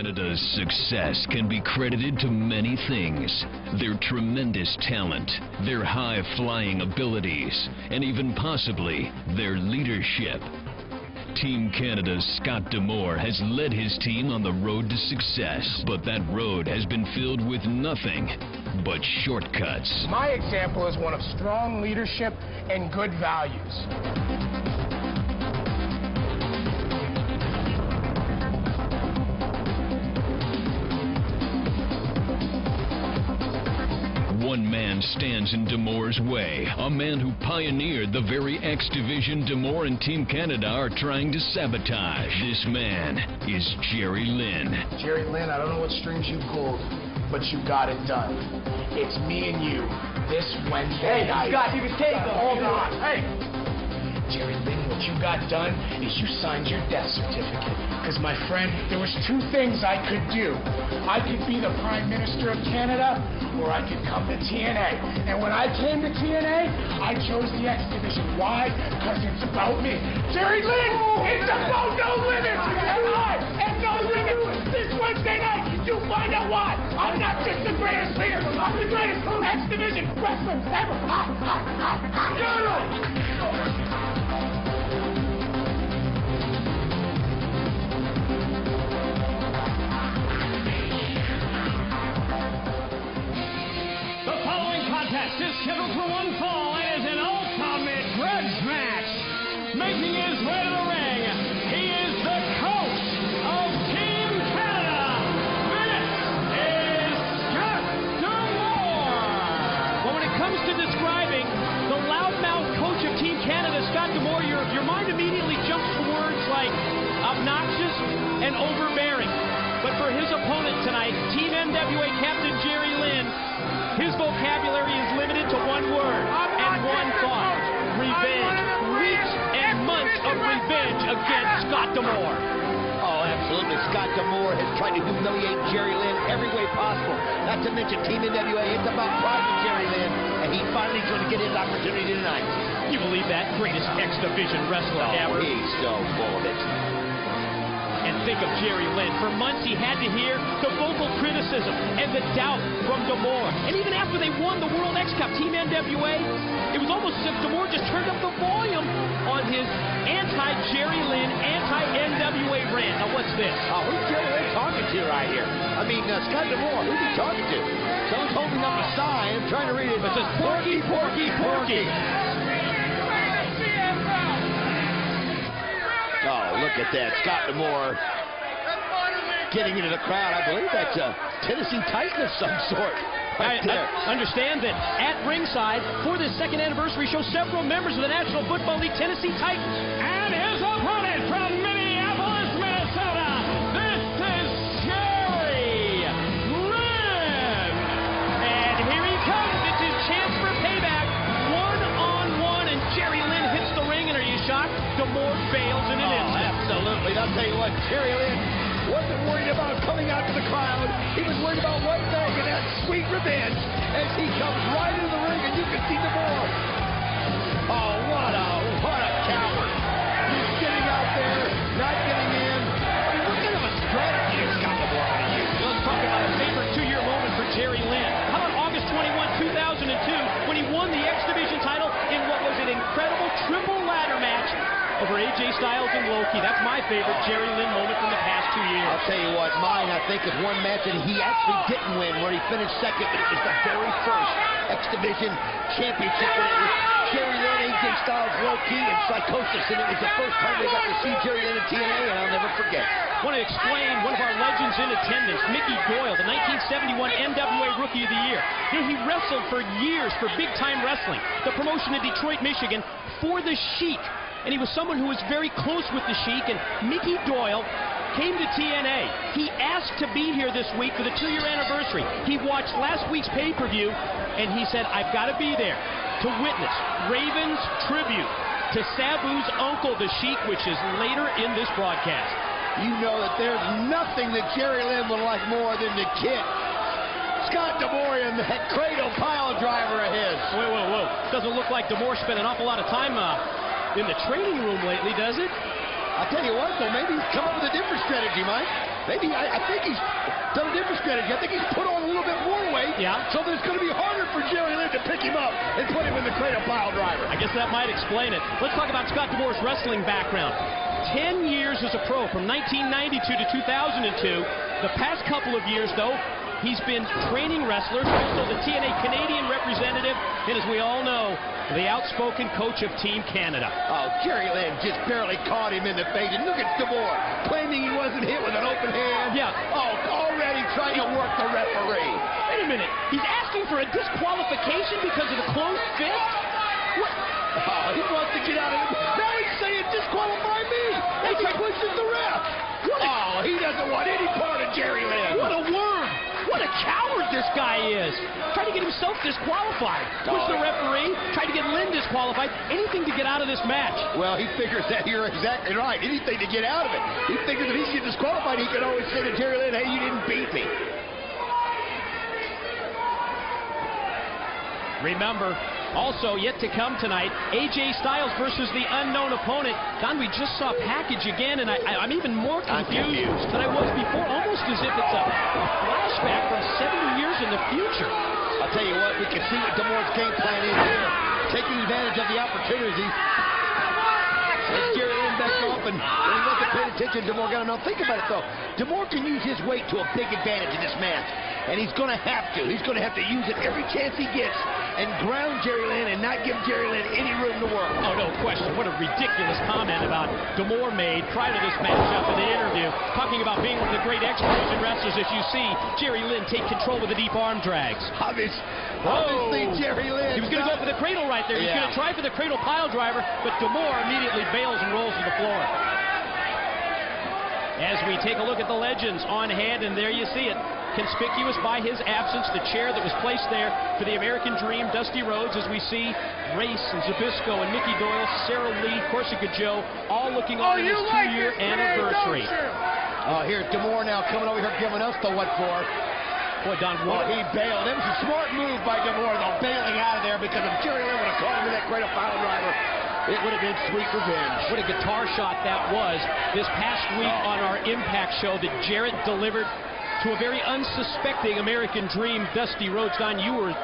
Canada's success can be credited to many things. Their tremendous talent, their high-flying abilities, and even possibly their leadership. Team Canada's Scott D'Amore has led his team on the road to success, but that road has been filled with nothing but shortcuts. My example is one of strong leadership and good values. One man stands in D'Amore's way, a man who pioneered the very X Division D'Amore and Team Canada are trying to sabotage. This man is Jerry Lynn. Jerry Lynn, I don't know what strings you pulled, but you got it done. It's me and you this Wednesday night. Hey, Scott, you can take them. Hold on. Hey. Jerry Lynn, what you got done is you signed your death certificate. Because, my friend, there was two things I could do. I could be the Prime Minister of Canada, or I could come to TNA. And when I came to TNA, I chose the X Division. Why? Because it's about me. Jerry Lynn, it's about no limits. And I am no limits. This Wednesday night, you find out why. I'm not just the greatest leader. I'm the greatest X Division wrestler ever. Is scheduled for one fall and is an ultimate grudge match. Making his way to the ring, he is the coach of Team Canada. This is Scott D'Amore. Well, when it comes to describing the loudmouth coach of Team Canada, Scott D'Amore, your mind immediately jumps to words like obnoxious and overbearing. But for his opponent tonight, Team NWA Captain Jerry Lynn, his vocabulary is limited to one word and one thought: revenge. Weeks and months of revenge against Scott D'Amore. Oh, absolutely. Scott D'Amore has tried to humiliate Jerry Lynn every way possible. Not to mention Team NWA. It's about pride with Jerry Lynn, and he's finally going to get his opportunity tonight. You believe that? Greatest X Division wrestler ever. He's so full of it. And think of Jerry Lynn. For months he had to hear the vocal criticism and the doubt from D'Amore. And even after they won the World X Cup, Team NWA, it was almost as if D'Amore just turned up the volume on his anti-Jerry Lynn, anti-NWA rant. Now what's this? Oh, who's Jerry Lynn talking to right here? I mean, Scott D'Amore, who's he talking to? Someone's holding up a sign. I'm trying to read it. It says, Porky, Porky, Porky. Oh, look at that. Scott D'Amore getting into the crowd. I believe that's a Tennessee Titan of some sort. I understand that at ringside for this second anniversary show, several members of the National Football League Tennessee Titans. And his opponent from Minneapolis, Minnesota, this is Jerry Lynn. And here he comes. It's his chance for payback. One-on-one, and Jerry Lynn hits the ring. And are you shocked? D'Amore bails in an instant. Absolutely. I'll tell you what, Jerry Lynn wasn't worried about coming out to the crowd. He was worried about one thing, and that's sweet revenge as he comes right into the ring, and you can see D'Amore. Oh, what a coward. He's sitting out there, not getting in. I mean, what kind of a strategy has Scott D'Amore going to use? Let's talk about a favorite two-year moment for Jerry Lynn. How about August 21, 2002, when he won the X Division title in what was an incredible triple ladder match over AJ Styles and Loki. That's my favorite Jerry Lynn moment from the past 2 years. I'll tell you what, mine, I think, is one match that he actually didn't win, where he finished second, but it was the very first X Division championship. When it was Jerry Lynn, AJ Styles, Loki, and Psychosis, and it was the first time we got to see Jerry Lynn in TNA, and I'll never forget. I want to explain one of our legends in attendance, Mickey Doyle, the 1971 NWA Rookie of the Year. He wrestled for years for Big Time Wrestling, the promotion in Detroit, Michigan, for the Sheik. And he was someone who was very close with the Sheik, and Mickey Doyle came to TNA. He asked to be here this week for the 2-year anniversary. He watched last week's pay-per-view, and he said, I've got to be there to witness Raven's tribute to Sabu's uncle, the Sheik, which is later in this broadcast. You know that there's nothing that Jerry Lynn would like more than to kick Scott D'Amore in that cradle pile driver of his. Whoa. Doesn't look like D'Amore spent an awful lot of time in the training room lately, does it? I'll tell you what, though, maybe he's come up with a different strategy, Mike. maybe I think he's done a different strategy. I think he's put on a little bit more weight. Yeah. So that it's going to be harder for Jerry Lynn to pick him up and put him in the cradle pile driver. I guess that might explain it. Let's talk about Scott D'Amore's wrestling background. 10 years as a pro, from 1992 to 2002. The past couple of years, though, he's been training wrestlers, also the TNA Canadian representative, and as we all know, the outspoken coach of Team Canada. Oh, Jerry Lynn just barely caught him in the face. And look at D'Amore, claiming he wasn't hit with an open hand. Yeah. Oh, already trying to work the referee. Wait a minute. He's asking for a disqualification because of the closed fist? What? Oh, he wants to get out of it. Now he's saying disqualify me. And he pushes the ref. Oh, he doesn't want any part of Jerry Lynn. What a worm. What a coward this guy is. Trying to get himself disqualified. Push the referee. Tried to get Lynn disqualified. Anything to get out of this match. Well, he figures that you're exactly right. Anything to get out of it. He figures if he gets disqualified, he can always say to Jerry Lynn, hey, you didn't beat me. Remember, also yet to come tonight, AJ Styles versus the unknown opponent. Don, we just saw a package again, and I'm even more confused than I was before, almost as if it's a flashback from 70 years in the future. I'll tell you what, we can see what D'Amore's game plan is here. Taking advantage of the opportunity. Let's Jerry Lynn back off, and when he wasn't paying attention, D'Amore got him. Now think about it, though. D'Amore can use his weight to a big advantage in this match, and he's going to have to. He's going to have to use it every chance he gets and ground Jerry Lynn and not give Jerry Lynn any room to work. Oh, no question. What a ridiculous comment about D'Amore made prior to this matchup in the interview, talking about being one of the great execution wrestlers. As you see, Jerry Lynn take control with the deep arm drags. Obviously, Jerry Lynn. He was going to go for the cradle right there. He was going to try for the cradle pile driver, but D'Amore immediately bails and rolls to the floor. As we take a look at the legends on hand, and there you see it. Conspicuous by his absence, the chair that was placed there for the American Dream, Dusty Rhodes, as we see Race and Zbyszko and Mickey Doyle, Sarah Lee, Corsica Joe, all looking on his 2-year anniversary. Here's D'Amore now coming over here giving us the what for. Boy, Don, what? He bailed. It was a smart move by D'Amore, though, bailing out of there, because if Jerry Lynn would have caught him in that cradle pile driver, it would have been sweet revenge. What a guitar shot that was this past week on our Impact show that Jarrett delivered to a very unsuspecting American Dream, Dusty Rhodes. Don, you were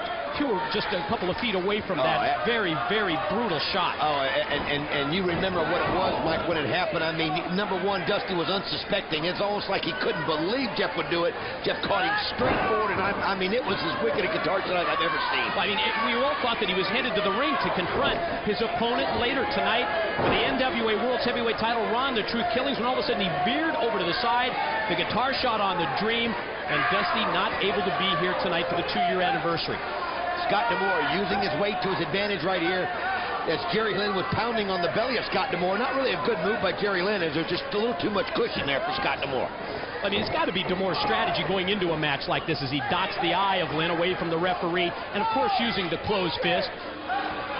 just a couple of feet away from that very, very brutal shot. Oh, and you remember what it was, Mike, when it happened. I mean, number one, Dusty was unsuspecting. It's almost like he couldn't believe Jeff would do it. Jeff caught him straight forward, and I mean, it was as wicked a guitar shot I've ever seen. I mean, we all thought that he was headed to the ring to confront his opponent later tonight for the NWA World's Heavyweight title, Ron the Truth Killings, when all of a sudden he veered over to the side, the guitar shot on the Dream, and Dusty not able to be here tonight for the 2-year anniversary. Scott D'Amore using his weight to his advantage right here as Jerry Lynn was pounding on the belly of Scott D'Amore. Not really a good move by Jerry Lynn, as there's just a little too much cushion there for Scott D'Amore. I mean, it's got to be D'Amore's strategy going into a match like this as he dots the eye of Lynn away from the referee, and of course using the closed fist.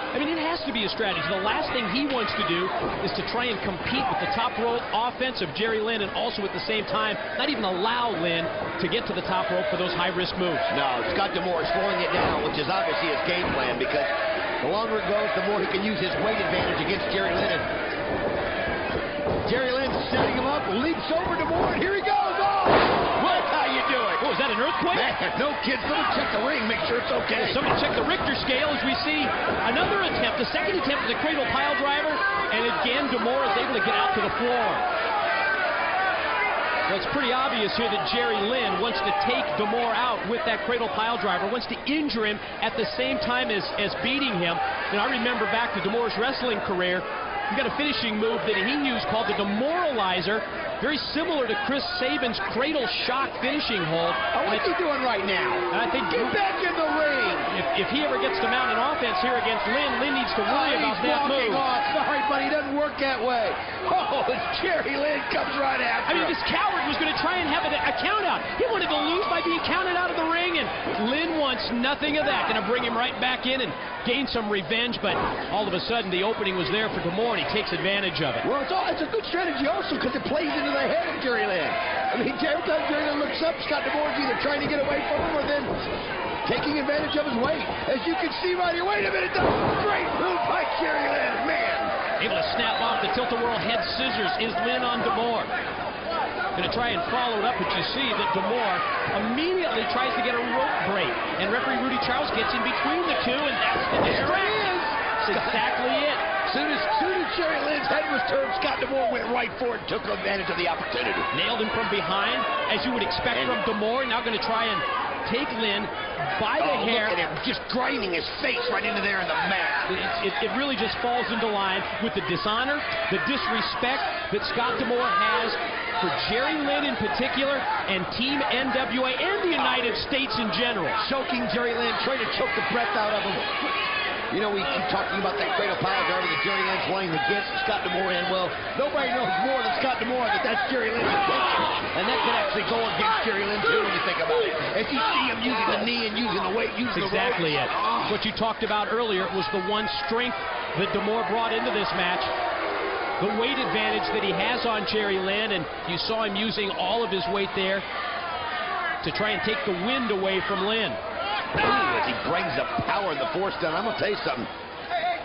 I mean, it has to be a strategy. The last thing he wants to do is to try and compete with the top rope offense of Jerry Lynn, and also at the same time not even allow Lynn to get to the top rope for those high-risk moves. No, Scott D'Amore is slowing it down, which is obviously his game plan, because the longer it goes, the more he can use his weight advantage against Jerry Lynn. And Jerry Lynn setting him up, leaps over D'Amore, and here he goes. Oh, that's how you do it. Oh, is that an earthquake? Man, no, kids, somebody check the ring, make sure it's okay. Somebody check the Richter scale as we see another attempt, the second attempt at the cradle pile driver, and again D'Amore is able to get out to the floor. Well, it's pretty obvious here that Jerry Lynn wants to take D'Amore out with that cradle pile driver, wants to injure him at the same time as beating him. And I remember back to D'Amore's wrestling career, he got a finishing move that he used called the Demoralizer, very similar to Chris Sabin's cradle shock finishing hold. Oh, what's he doing right now? And I think Get back in the ring. If he ever gets to mount an offense here against Lynn, Lynn needs to worry about that move. Off. Sorry, buddy, it doesn't work that way. Oh, Jerry Lynn comes right after him. This coward was going to try and have a count out. He wanted to lose by being counted out of the ring, and Lynn wants nothing of that. Going to bring him right back in and gain some revenge, but all of a sudden the opening was there for D'Amore, and he takes advantage of it. Well, it's a good strategy also because it plays into the head of Jerry Lynn. I mean, every time Jerry Lynn looks up, Scott D'Amore's either trying to get away from him or then taking advantage of his weight. As you can see right here, wait a minute, great move by Jerry Lynn, man. Able to snap off the tilt-a-whirl head scissors is Lynn on D'Amore. Going to try and follow it up, but you see that D'Amore immediately tries to get a rope break. And referee Rudy Charles gets in between the two, and that's the distraction. That's exactly it. Soon as Jerry Lynn's head was turned, Scott D'Amore went right for it and took advantage of the opportunity. Nailed him from behind, as you would expect from D'Amore. Now going to try and take Lynn by the hair. Look at him, just grinding his face right into there in the mat. It really just falls into line with the dishonor, the disrespect that Scott D'Amore has for Jerry Lynn in particular, and Team NWA and the United States in general. Choking Jerry Lynn, trying to choke the breath out of him. You know, we keep talking about that cradle pile driver that Jerry Lynn's wanting to get Scott D'Amore in. Well, nobody knows more than Scott D'Amore that that's Jerry Lynn's intention. And that could actually go against Jerry Lynn, too, when you think about it. As you see him using the knee and using the weight, using the ropes. Exactly it. What you talked about earlier was the one strength that D'Amore brought into this match. The weight advantage that he has on Jerry Lynn, and you saw him using all of his weight there to try and take the wind away from Lynn. Ooh, as he brings the power and the force down. I'm going to tell you something.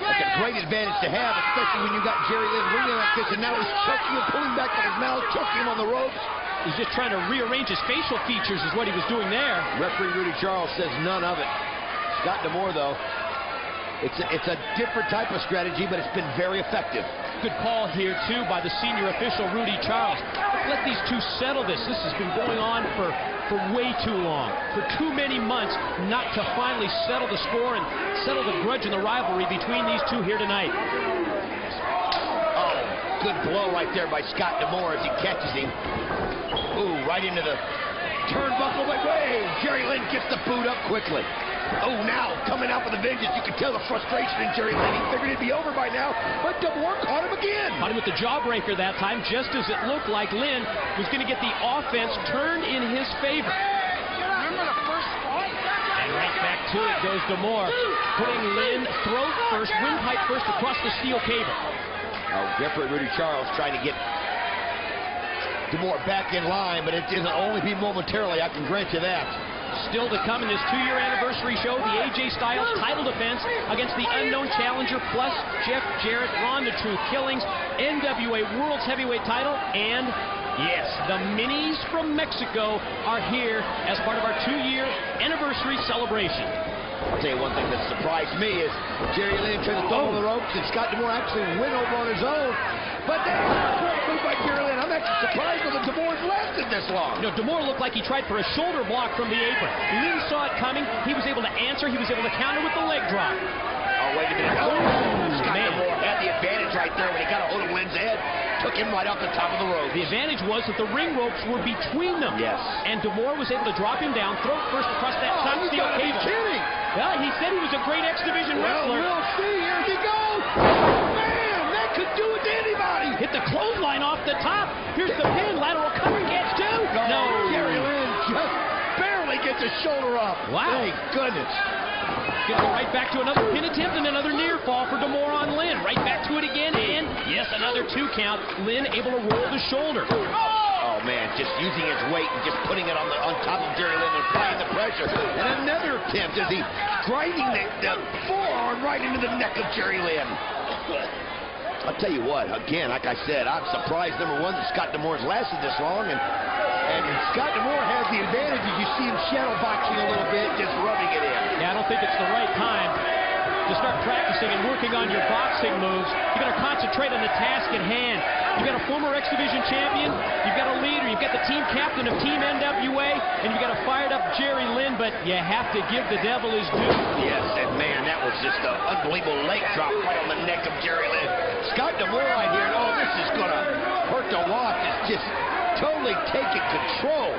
That's a great advantage to have, especially when you got Jerry Lynn ringing like this, and now he's choking him, pulling back on his mouth, choking him on the ropes. He's just trying to rearrange his facial features is what he was doing there. Referee Rudy Charles says none of it. Scott D'Amore, though, it's a different type of strategy, but it's been very effective. Good call here, too, by the senior official, Rudy Charles. Let these two settle this. This has been going on for way too long, for too many months, not to finally settle the score and settle the grudge and the rivalry between these two here tonight. Oh, good blow right there by Scott D'Amore as he catches him. Ooh, right into the turnbuckle, but wait, Jerry Lynn gets the boot up quickly. Oh, now coming out with a vengeance. You can tell the frustration in Jerry Lynn. He figured it'd be over by now, but D'Amore caught him again. Caught him with the jawbreaker that time, just as it looked like Lynn was going to get the offense turned in his favor. Remember the first spot? And right back to it goes D'Amore, putting Lynn throat first, windpipe first across the steel cable. Oh, referee Rudy Charles trying to get D'Amore back in line, but it'll only be momentarily, I can grant you that. Still to come in this 2-year anniversary show, the AJ Styles title defense against the unknown challenger, plus Jeff Jarrett, Ron the Truth Killings, NWA World's Heavyweight title, and yes, the Minis from Mexico are here as part of our 2-year anniversary celebration. I'll tell you one thing that surprised me is Jerry Lynn tried to throw on the ropes, and Scott D'Amore actually went over on his own. But there's a great move by Jerry Lynn. I'm actually surprised that D'Amore's lasted this long. You know, D'Amore looked like he tried for a shoulder block from the apron. Lynn saw it coming. He was able to answer. He was able to counter with the leg drop. Oh, wait a minute. Oh, Scott D'Amore had the advantage right there when he got a hold of Lynn's head. Took him right off the top of the rope. The advantage was that the ring ropes were between them. Yes. And D'Amore was able to drop him down, throat first across that top steel cable. Kidding. Well, he said he was a great X Division wrestler. Well, we'll see. Here he goes. Man, that could do it to anybody. Hit the clothesline off the top. Here's the pin. Lateral cover gets two. No. Jerry Lynn just barely gets his shoulder up. Wow. Thank goodness. Gonna go right back to another pin attempt and another near fall for D'Amore on Lynn. Right back to it again, and yes, another 2 count. Lynn able to roll the shoulder. Oh man, just using his weight and just putting it on top of Jerry Lynn and applying the pressure. And another attempt as he grinding the forearm right into the neck of Jerry Lynn. I'll tell you what, again, like I said, I'm surprised, number one, that Scott D'Amore's lasted this long, and Scott D'Amore has the advantage as you see him shadow boxing a little bit, just rubbing it in. Yeah, I don't think it's the right time to start practicing and working on your boxing moves. You got to concentrate on the task at hand. You've got a former X Division champion, you've got a leader, you've got the team captain of Team NWA, and you've got a fired up Jerry Lynn, but you have to give the devil his due. Yes, and man, that was just an unbelievable leg drop right on the neck of Jerry Lynn. Scott D'Amore right here, oh, this is going to hurt to watch. It's just totally taking control.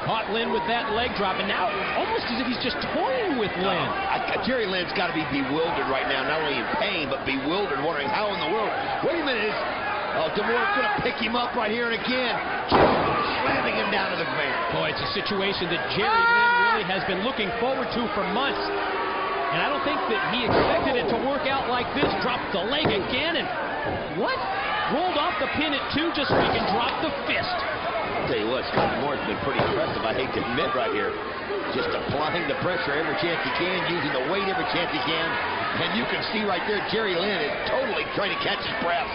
Caught Lynn with that leg drop, and now almost as if he's just toying with Lynn. Jerry Lynn's got to be bewildered right now, not only in pain, but bewildered, wondering how in the world. Wait a minute, D'Amore's going to pick him up right here and again, slamming him down to the ground. Boy, it's a situation that Jerry Lynn really has been looking forward to for months. And I don't think that he expected it to work out like this. Dropped the leg again, and what? Rolled off the pin at 2 just so he can drop the fist. I'll tell you what, Scott D'Amore's been pretty impressive, I hate to admit right here. Just applying the pressure every chance he can, using the weight every chance he can. And you can see right there, Jerry Lynn is totally trying to catch his breath.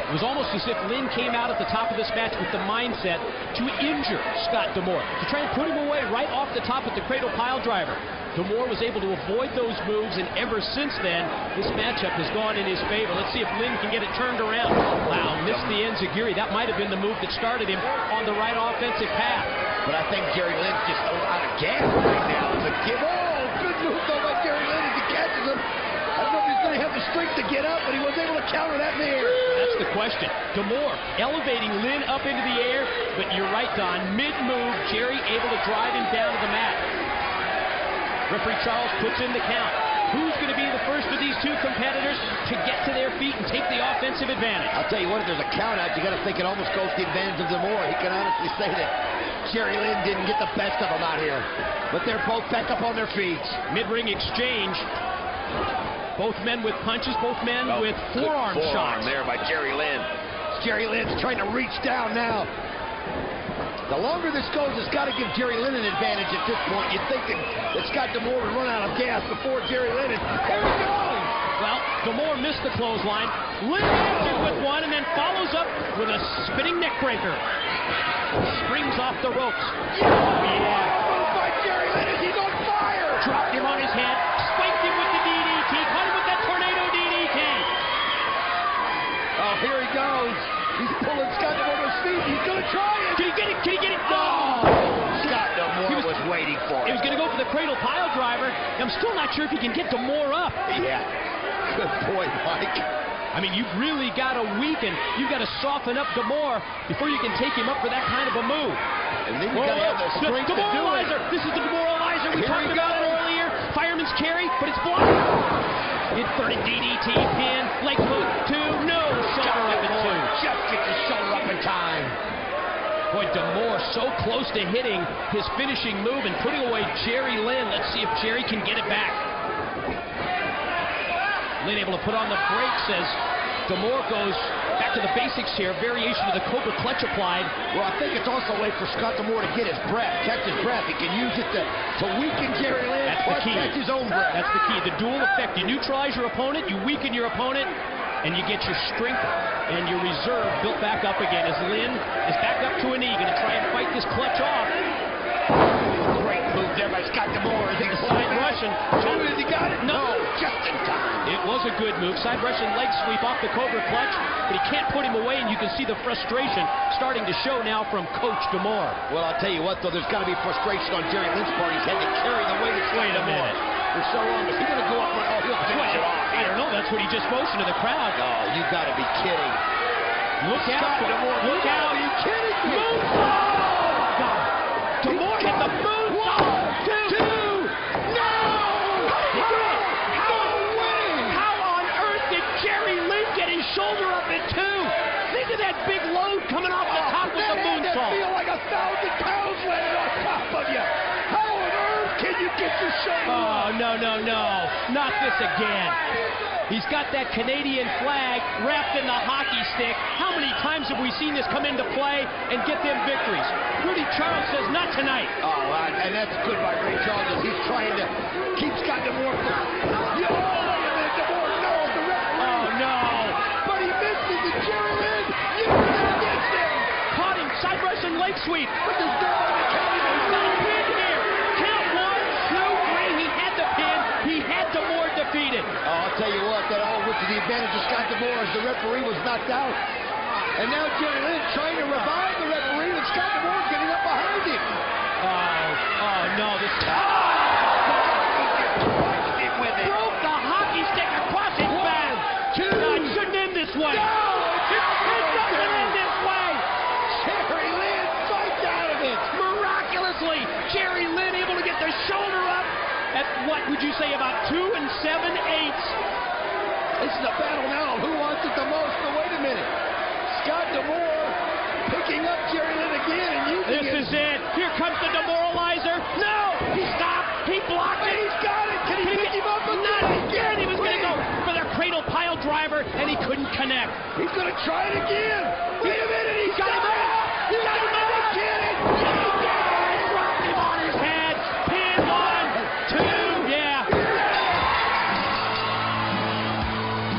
It was almost as if Lynn came out at the top of this match with the mindset to injure Scott D'Amore, to try and put him away right off the top with the cradle pile driver. D'Amore was able to avoid those moves, and ever since then, this matchup has gone in his favor. Let's see if Lynn can get it turned around. Wow, missed the enziguri. That might have been the move that started him on the right offensive path. But I think Jerry Lynn's just out of gas right now. But good move though by Jerry Lynn as he catches him. I don't know if he's going to have the strength to get up, but he was able to counter that in the air. That's the question. D'Amore elevating Lynn up into the air, but you're right, Don. Mid-move, Jerry able to drive him down to the mat. Referee Charles puts in the count. Who's going to be the first of these two competitors to get to their feet and take the offensive advantage? I'll tell you what, if there's a count out, you got to think it almost goes to the advantage of D'Amore. He can honestly say that Jerry Lynn didn't get the best of him out here. But they're both back up on their feet. Mid-ring exchange. Both men with punches, both men with forearm shots. There by Jerry Lynn. Jerry Lynn's trying to reach down now. The longer this goes, it's got to give Jerry Lynn an advantage at this point. You'd think that Scott D'Amore would run out of gas before Jerry Lynn. Here we go! Well, D'Amore missed the clothesline. Lynn answered with one and then follows up with a spinning neck breaker. Springs off the ropes. Yeah! Oh, by Jerry Lynn as he's on fire! Dropped him on his head, spiked him with the DDT, caught him with that tornado DDT. Oh, here he goes. He's pulling Scott D'Amore to his feet. He's going to try it. Can he get it? Can he get it? Oh! Scott D'Amore was waiting for it. He was going to go for the cradle pile driver. I'm still not sure if he can get D'Amore up. Yeah. Good point, Mike. I mean, you've really got to weaken. You've got to soften up D'Amore before you can take him up for that kind of a move. And then you got to have the strength to do it. This is the demoralizer we talked about earlier. Fireman's carry, but it's blocked. Inverted DDT, pin, leg hook, two, no, shoulder up in two. Just get the shoulder up in time. Boy, D'Amore so close to hitting his finishing move and putting away Jerry Lynn. Let's see if Jerry can get it back. Lynn able to put on the brakes as D'Amore goes back to the basics here. Variation of the Cobra clutch applied. Well, I think it's also a way for Scott D'Amore to get his breath, catch his breath. He can use it to weaken Jerry Lynn. That's the key. Catch his own breath. That's the key. The dual effect. You neutralize your opponent, you weaken your opponent, and you get your strength and your reserve built back up again as Lynn is back up to a knee, going to try and fight this clutch off. Great move there by Scott D'Amore. The side Russian. Has he got it? No. Just in time. It was a good move. Side Russian leg sweep off the Cobra clutch, but he can't put him away, and you can see the frustration starting to show now from Coach D'Amore. Well, I'll tell you what, though, there's got to be frustration on Jerry Lynn's part. He's had to carry the weight of Scott D'Amore for so long. Is he going to go up? Oh, he'll finish it off. I don't know. That's what he just motioned to the crowd. Oh, you got to be kidding. Look out. Look out. Are you kidding me? D'Amore hit the moonsault. Two. No! How on earth did Jerry Lynn get his shoulder up at two? Think of that big load coming off the top with the moonsault. That feel like 1,000 pounds landed on top of you. How on earth can you get your shoulder up? Oh, no. Not this again. He's got that Canadian flag wrapped in the hockey stick. How many times have we seen this come into play and get them victories? Rudy Charles says not tonight. Oh, and that's good by Ray Charles as he's trying to keep Scott D'Amore from... Wait a minute, D'Amore, no, the referee. Oh, no. But he misses the Jerry Lynn. You against him. Caught him, side Russian leg sweep. But there's no one to count him. He's got a pin here. Count 1, 2, 3. He had the pin. He had D'Amore defeated. Oh, I'll tell you what, that all went to the advantage of Scott D'Amore as the referee was knocked out. And now Jerry Lynn trying to revive the referee with Scott D'Amore getting up behind him. Oh, no. This... Broke the hockey stick across his back. It shouldn't end this way. No, it doesn't end this way. Jerry Lynn fights out of it. Miraculously, Jerry Lynn able to get the shoulder up at what would you say about 2 7/8. This is a battle now. Who wants it the most? But wait a minute. Scott D'Amore picking up Jerry Lynn again and using it. This is it. Here comes the demoralizer. No! He stopped. He blocked it. He's got it. Can he pick him up? Not again. He was going to go for the cradle pile driver, and he couldn't connect. He's going to try it again. Wait a minute. He's got it. He got it. Get it. Dropped him on his head. Pin 1, 2. Yeah.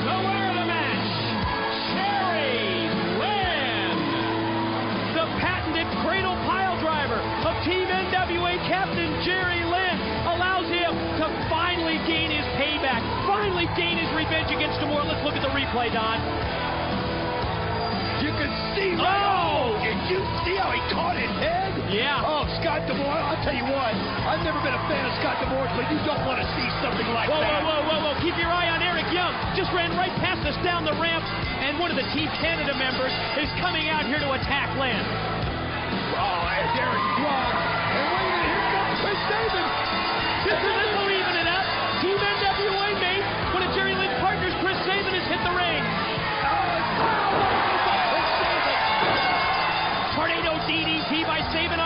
The winner of the match, Jerry Captain Jerry Lynn allows him to finally gain his payback, finally gain his revenge against D'Amore. Let's look at the replay, Don. You can see Did you see how he caught his head? Yeah. Oh, Scott D'Amore, I'll tell you what, I've never been a fan of Scott D'Amore, but you don't want to see something like that. Whoa. Keep your eye on Eric Young. Just ran right past us down the ramp, and one of the Team Canada members is coming out here to attack Lynn. Oh, and Eric Young. And wait a minute, here comes Chris Sabin. This will even it up. Team NWA mate, one of Jerry Lynn's partners, Chris Sabin, has hit the ring. Tornado DDT by Sabin